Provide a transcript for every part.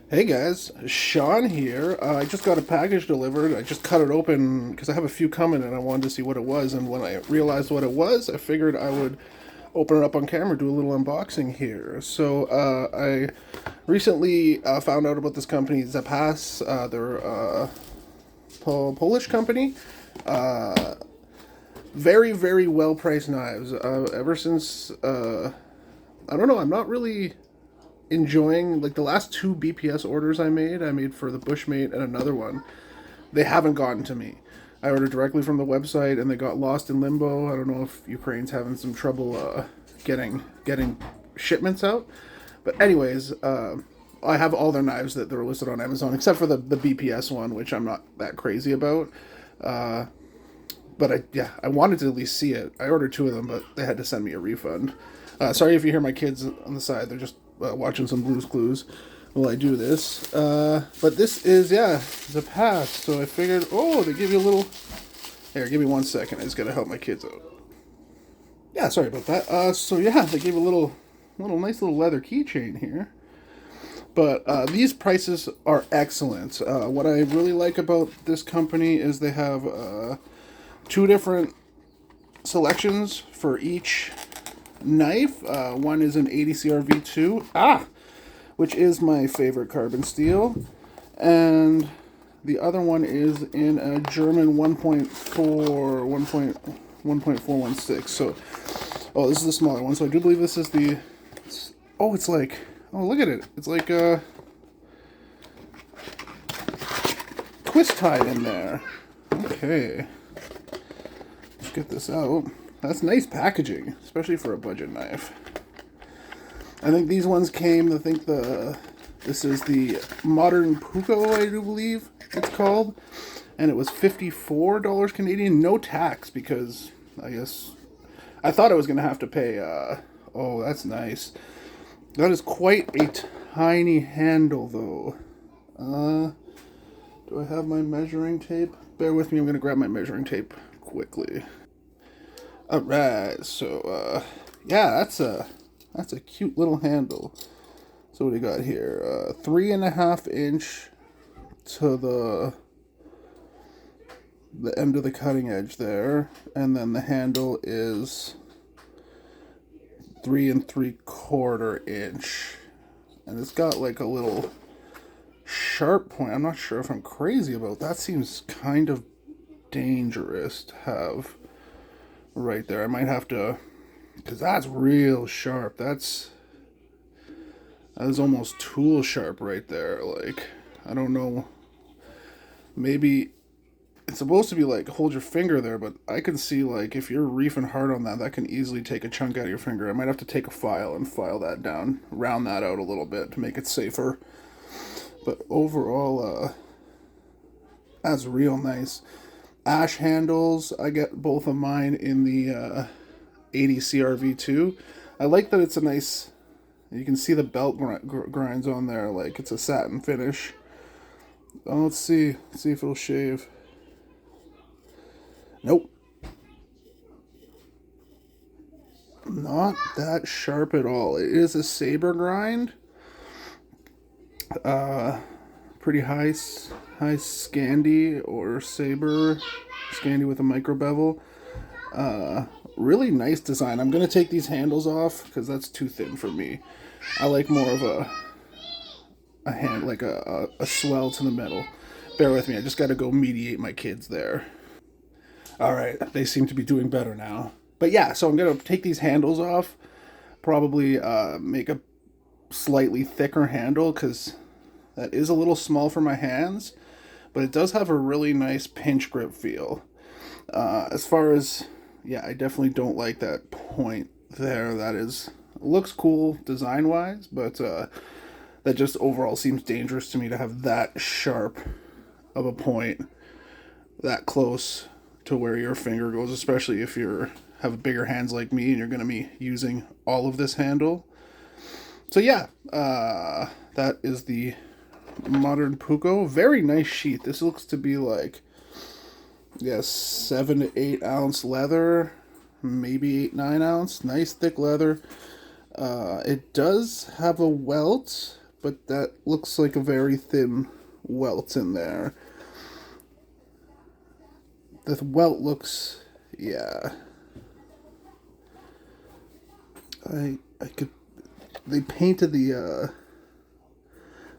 Hey guys, Sean here. I just got a package delivered. I just cut it open because I have a few coming and I wanted to see what it was. And when I realized what it was, I figured I would open it up on camera, do a little unboxing here. I recently found out about this company, Zapas. They're a Polish company. Very, very well priced knives. Ever since, I don't know, I'm not really enjoying like the last two BPS orders I made for the Bushmate and another one. They haven't gotten to me. I ordered directly from the website and they got lost in limbo. I don't know if Ukraine's having some trouble getting shipments out. But anyways, I have all their knives that they're listed on Amazon except for the BPS one, which I'm not that crazy about. But I wanted to at least see it. I ordered two of them, but they had to send me a refund. Sorry if you hear my kids on the side; they're just watching some Blue's Clues while I do this. But this is the pass. So I figured, oh, they give you a little. Here, give me 1 second. I just gotta help my kids out. Yeah, sorry about that. They gave a nice little leather keychain here. But these prices are excellent. What I really like about this company is they have two different selections for each knife. One is an 80 CRV2, which is my favorite carbon steel, and the other one is in a German 1.416. So, oh, this is the smaller one. So I do believe this is the. It's like, oh, look at it. It's like a twist tied in there. Okay. Get this out. That's nice packaging, especially for a budget knife. I think these ones came. This is the Modern Puko, I do believe it's called, and it was $54 Canadian, no tax, because I guess I thought I was gonna have to pay. Oh, that's nice. That is quite a tiny handle, though. Do I have my measuring tape? Bear with me. I'm gonna grab my measuring tape quickly. All right, so that's a cute little handle. So what do you got here? 3.5 inch to the end of the cutting edge there, and then the handle is 3.75 inch, and it's got like a little sharp point. I'm not sure if I'm crazy about that. Seems kind of dangerous to have right there. I might have to, because that's real sharp. That is almost tool sharp right there. Like, I don't know. Maybe it's supposed to be like hold your finger there, but I can see like if you're reefing hard on that, that can easily take a chunk out of your finger. I might have to take a file and file that down, round that out a little bit to make it safer. But overall, that's real nice. Ash handles, I get both of mine in the 80 CRV2. I like that it's a nice, you can see the belt grinds on there, like it's a satin finish. Let's see if it'll shave. Nope. Not that sharp at all. It is a saber grind. Pretty high Scandi or saber. Scandi with a micro bevel. Really nice design. I'm gonna take these handles off because that's too thin for me. I like more of a hand, like a swell to the middle. Bear with me. I just got to go mediate my kids there. All right, they seem to be doing better now. But yeah, so I'm gonna take these handles off. Probably make a slightly thicker handle because that is a little small for my hands, but it does have a really nice pinch grip feel. As far as, yeah, I definitely don't like that point there. That is, looks cool design wise, but that just overall seems dangerous to me to have that sharp of a point that close to where your finger goes, especially if you have bigger hands like me and you're going to be using all of this handle. So yeah, that is the Modern Puko. Very nice sheath. This looks to be like, yes, 7 to 8 ounce leather, maybe 8, 9 ounce. Nice thick leather. It does have a welt, but that looks like a very thin welt in there. The welt looks, yeah. I could. They painted the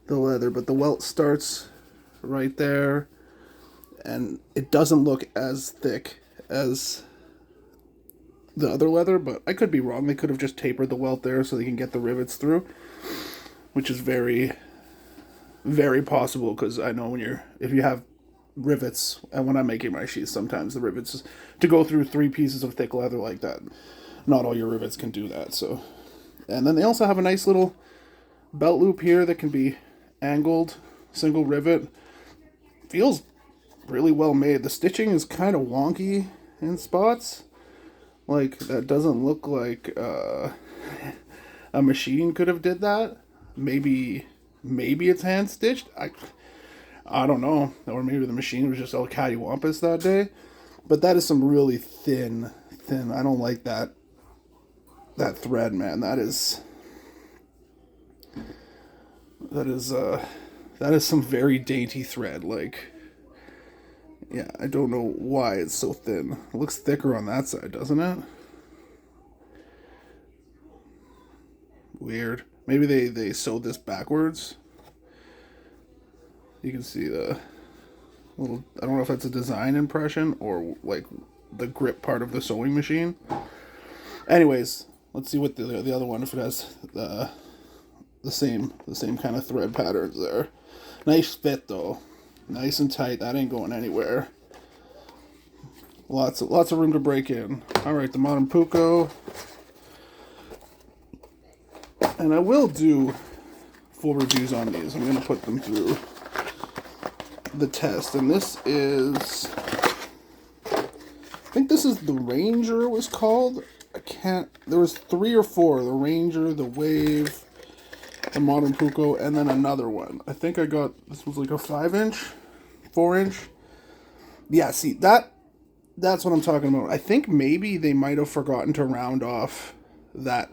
leather, but the welt starts right there, and it doesn't look as thick as the other leather, but I could be wrong. They could have just tapered the welt there so they can get the rivets through, which is very, very possible, because I know if you have rivets, and when I'm making my sheaths, sometimes the rivets, to go through 3 pieces of thick leather like that, not all your rivets can do that, so. And then they also have a nice little belt loop here that can be angled, single rivet. Feels really well made. The stitching is kind of wonky in spots. Like, that doesn't look like a machine could have did that. Maybe it's hand stitched. I don't know. Or maybe the machine was just all cattywampus that day. But that is some really thin. I don't like that thread, man. That is some very dainty thread. Like, yeah, I don't know why it's so thin. It looks thicker on that side, doesn't it? Weird. Maybe they sewed this backwards. You can see the little, I don't know if that's a design impression or like the grip part of the sewing machine. Anyways, let's see what the other one, if it has the same kind of thread patterns there. Nice fit though, nice and tight. That ain't going anywhere. Lots of room to break in. All right, the Modern Puko, and I will do full reviews on these. I'm gonna put them through the test, and this is, I think this is the Ranger, it was called. There was 3 or 4, the Ranger, the Wave, the Modern Puko, and then another one. I think I got, this was like a 5-inch, 4-inch. Yeah, see, that's what I'm talking about. I think maybe they might have forgotten to round off that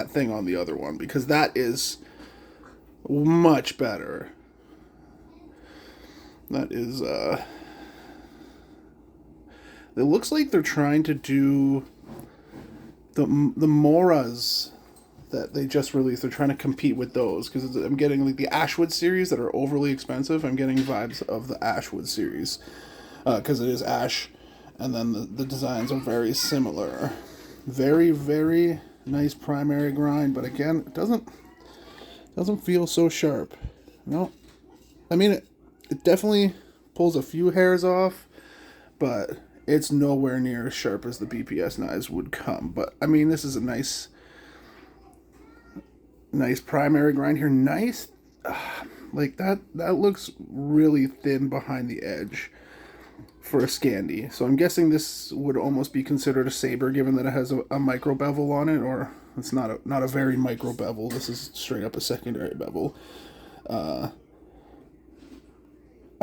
thing on the other one, because that is much better. That is, it looks like they're trying to do the Moras that they just released. They're trying to compete with those, because I'm getting like the Ashwood series that are overly expensive. I'm getting vibes of the Ashwood series, because it is ash, and then the designs are very similar. Very, very nice primary grind, but again, it doesn't feel so sharp. No, I mean it definitely pulls a few hairs off, but it's nowhere near as sharp as the BPS knives would come. But I mean, this is a nice primary grind here. Nice, like that looks really thin behind the edge for a Scandi. So I'm guessing this would almost be considered a saber, given that it has a micro bevel on it, or it's not a very micro bevel. This is straight up a secondary bevel.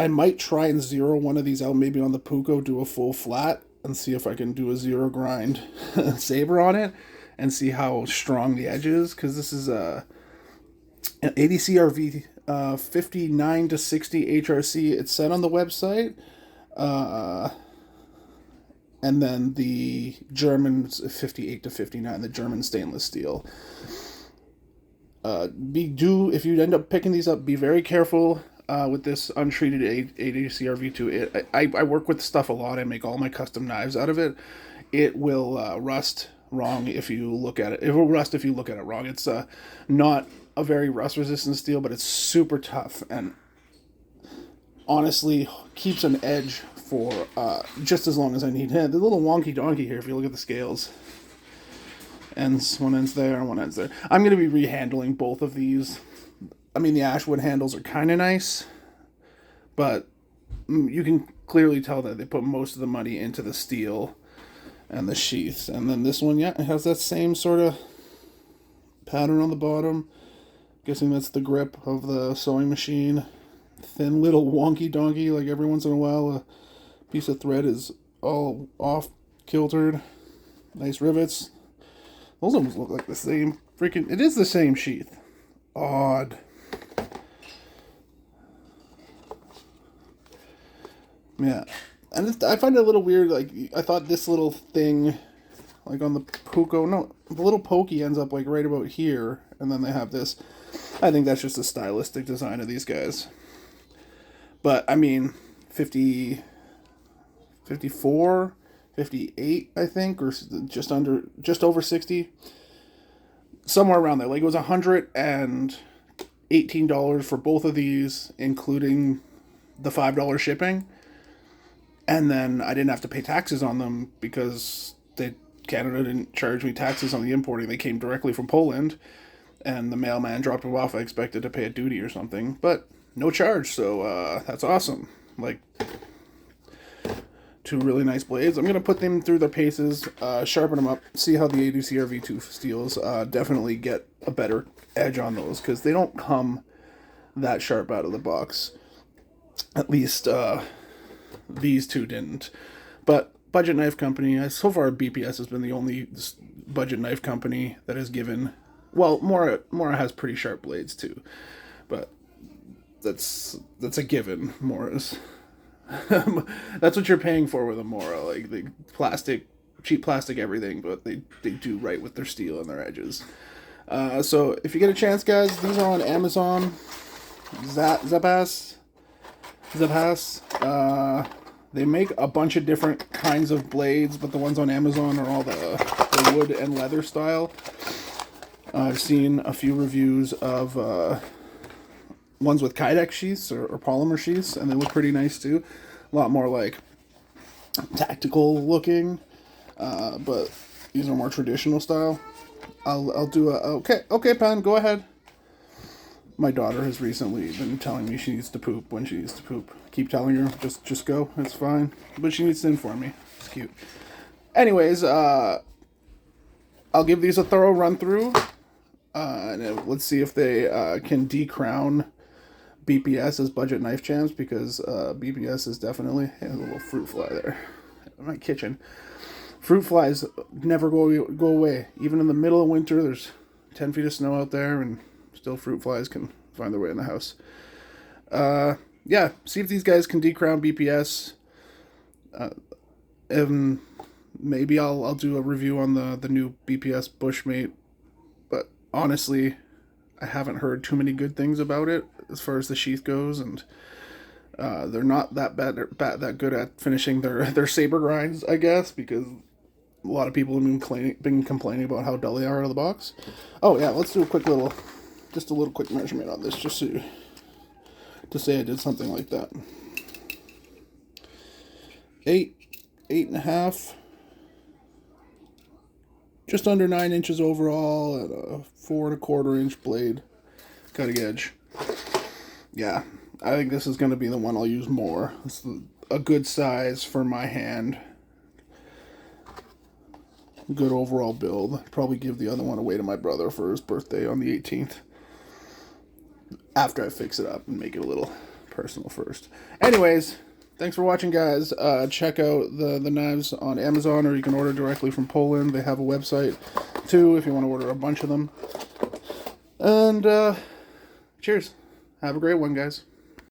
I might try and zero one of these out, maybe on the Puko, do a full flat, and see if I can do a zero grind saber on it, and see how strong the edge is, because this is an ADCRV 59 to 60 HRC. It's set on the website, and then the German's 58 to 59, the German stainless steel. If you end up picking these up, be very careful with this untreated ADCRV2. I work with stuff a lot. I make all my custom knives out of it. It will rust wrong if you look at it. It will rust if you look at it wrong. It's not a very rust-resistant steel, but it's super tough, and honestly keeps an edge for just as long as I need. The little wonky donkey here, if you look at the scales. One ends there, one ends there. I'm going to be rehandling both of these. I mean, the Ashwood handles are kind of nice, but you can clearly tell that they put most of the money into the steel and the sheaths. And then this one, yeah, it has that same sort of pattern on the bottom. Guessing that's the grip of the sewing machine. Thin little wonky donkey, like every once in a while a piece of thread is all off kiltered. Nice rivets. Those almost look like the same freaking, it is the same sheath. Odd. Yeah. And I find it a little weird. Like, I thought this little thing, like on the Puko, no, the little pokey ends up like right about here, and then they have this. I think that's just a stylistic design of these guys. But, I mean, 50, 54, 58, I think, or just over 60. Somewhere around there. Like, it was $118 for both of these, including the $5 shipping. And then I didn't have to pay taxes on them because Canada didn't charge me taxes on the importing. They came directly from Poland, and the mailman dropped them off. I expected to pay a duty or something, but no charge, so that's awesome. Like, two really nice blades. I'm going to put them through their paces, sharpen them up, see how the ADCR V2 steels definitely get a better edge on those, because they don't come that sharp out of the box. At least these two didn't. But Budget Knife Company, so far BPS has been the only budget knife company that has given... Well, Mora has pretty sharp blades too, but that's a given. Mora's that's what you're paying for with a Mora, like the cheap plastic everything, but they do right with their steel and their edges. So if you get a chance, guys, these are on Amazon. Zapas. They make a bunch of different kinds of blades, but the ones on Amazon are all the wood and leather style. I've seen a few reviews of ones with Kydex sheaths or polymer sheaths, and they look pretty nice too. A lot more like tactical looking, but these are more traditional style. I'll do okay, Pan, go ahead. My daughter has recently been telling me she needs to poop when she needs to poop. I keep telling her, just go, it's fine. But she needs to inform me. It's cute. Anyways, I'll give these a thorough run through. And let's see if they can decrown BPS as budget knife champs, because BPS is definitely... Hey, a little fruit fly there in my kitchen. Fruit flies never go away. Even in the middle of winter, there's 10 feet of snow out there, and still fruit flies can find their way in the house. Yeah, see if these guys can decrown BPS. And maybe I'll do a review on the new BPS Bushmate. But honestly, I haven't heard too many good things about it as far as the sheath goes, and they're not that that good at finishing their saber grinds, I guess, because a lot of people have been complaining about how dull they are out of the box. Oh yeah, let's do a quick measurement on this, just to say I did something like that. 8.5, just under 9 inches overall at a 4 1/4 inch blade cutting edge. Yeah, I think this is going to be the one I'll use more. It's a good size for my hand. Good overall build. Probably give the other one away to my brother for his birthday on the 18th. After I fix it up and make it a little personal first. Anyways, thanks for watching, guys. Check out the knives on Amazon, or you can order directly from Poland. They have a website too if you want to order a bunch of them. And cheers. Have a great one, guys.